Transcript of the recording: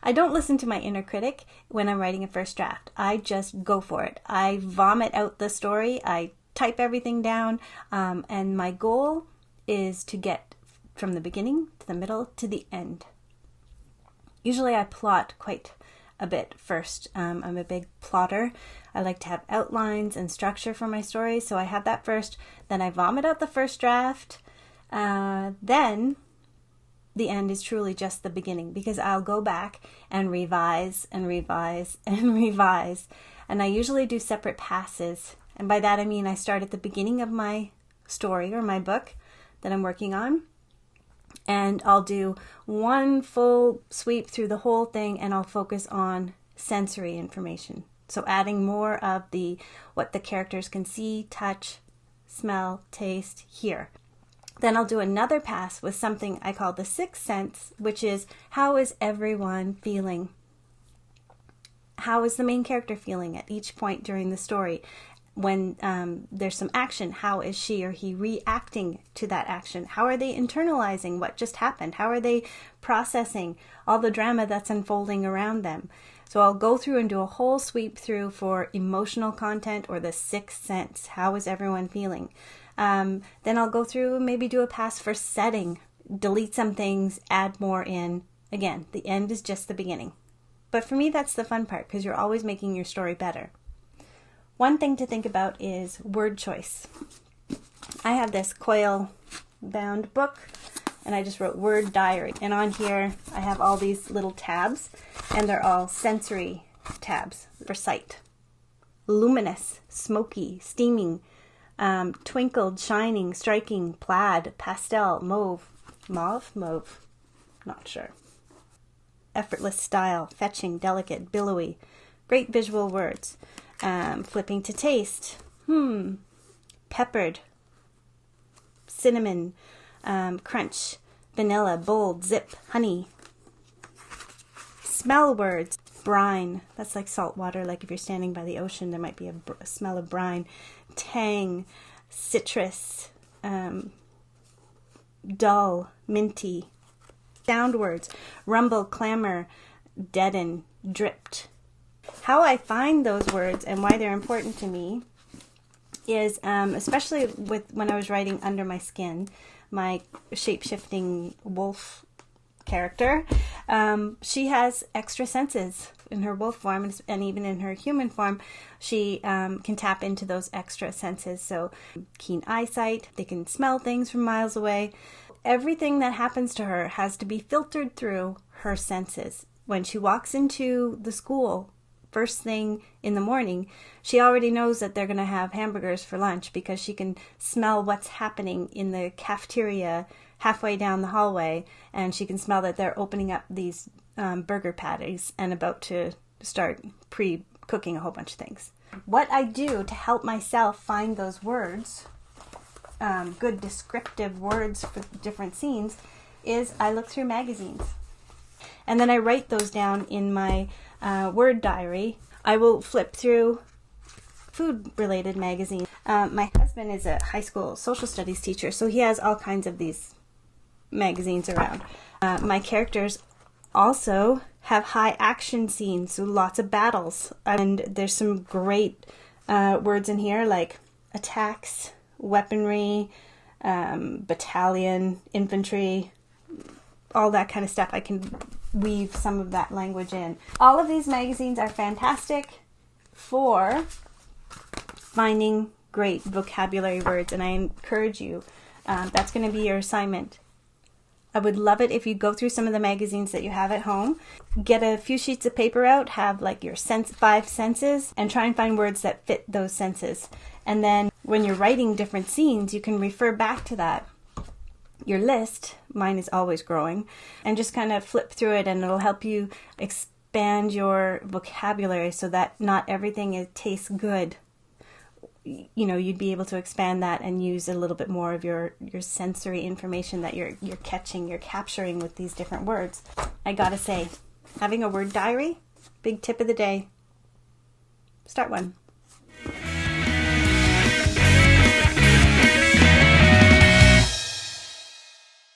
I don't listen to my inner critic when I'm writing a first draft. I just go for it. I vomit out the story. I type everything down. And my goal is to get from the beginning to the middle to the end. Usually I plot quite a bit first. I'm a big plotter. I like to have outlines and structure for my stories, so I have that first. Then I vomit out the first draft. Then the end is truly just the beginning, because I'll go back and revise and revise and revise. And I usually do separate passes. And by that I mean I start at the beginning of my story or my book that I'm working on. And I'll do one full sweep through the whole thing, and I'll focus on sensory information. So adding more of what the characters can see, touch, smell, taste, hear. Then I'll do another pass with something I call the sixth sense, which is, how is everyone feeling? How is the main character feeling at each point during the story? When there's some action, how is she or he reacting to that action? How are they internalizing what just happened? How are they processing all the drama that's unfolding around them? So I'll go through and do a whole sweep through for emotional content or the sixth sense. How is everyone feeling? Then I'll go through and maybe do a pass for setting, delete some things, add more in. Again, the end is just the beginning. But for me, that's the fun part, because you're always making your story better. One thing to think about is word choice. I have this coil bound book, and I just wrote word diary. And on here, I have all these little tabs, and they're all sensory tabs for sight. Luminous, smoky, steaming, twinkled, shining, striking, plaid, pastel, mauve, not sure. Effortless style, fetching, delicate, billowy, great visual words. Flipping to taste, peppered, cinnamon, crunch, vanilla, bold, zip, honey. Smell words, brine, that's like salt water, like if you're standing by the ocean, there might be a smell of brine. Tang, citrus, dull, minty. Sound words, rumble, clamor, deaden, dripped. How I find those words and why they're important to me is, especially when I was writing Under My Skin, my shape-shifting wolf character, she has extra senses in her wolf form, and even in her human form, she can tap into those extra senses. So keen eyesight, they can smell things from miles away. Everything that happens to her has to be filtered through her senses. When she walks into the school, first thing in the morning, she already knows that they're going to have hamburgers for lunch, because she can smell what's happening in the cafeteria halfway down the hallway, and she can smell that they're opening up these burger patties and about to start pre-cooking a whole bunch of things. What I do to help myself find those words, good descriptive words for different scenes, is I look through magazines. And then I write those down in my word diary. I will flip through food-related magazines. My husband is a high school social studies teacher, so he has all kinds of these magazines around. My characters also have high action scenes, so lots of battles. And there's some great words in here like attacks, weaponry, battalion, infantry, all that kind of stuff. I can weave some of that language in. All of these magazines are fantastic for finding great vocabulary words, and I encourage you, that's going to be your assignment. I would love it if you go through some of the magazines that you have at home, get a few sheets of paper out, have like your 5 senses, and try and find words that fit those senses. And then when you're writing different scenes, you can refer back to that. Your list, mine is always growing, and just kind of flip through it, and it'll help you expand your vocabulary so that not everything tastes good. You know, you'd be able to expand that and use a little bit more of your sensory information that you're capturing with these different words. I gotta say, having a word diary, big tip of the day. Start one.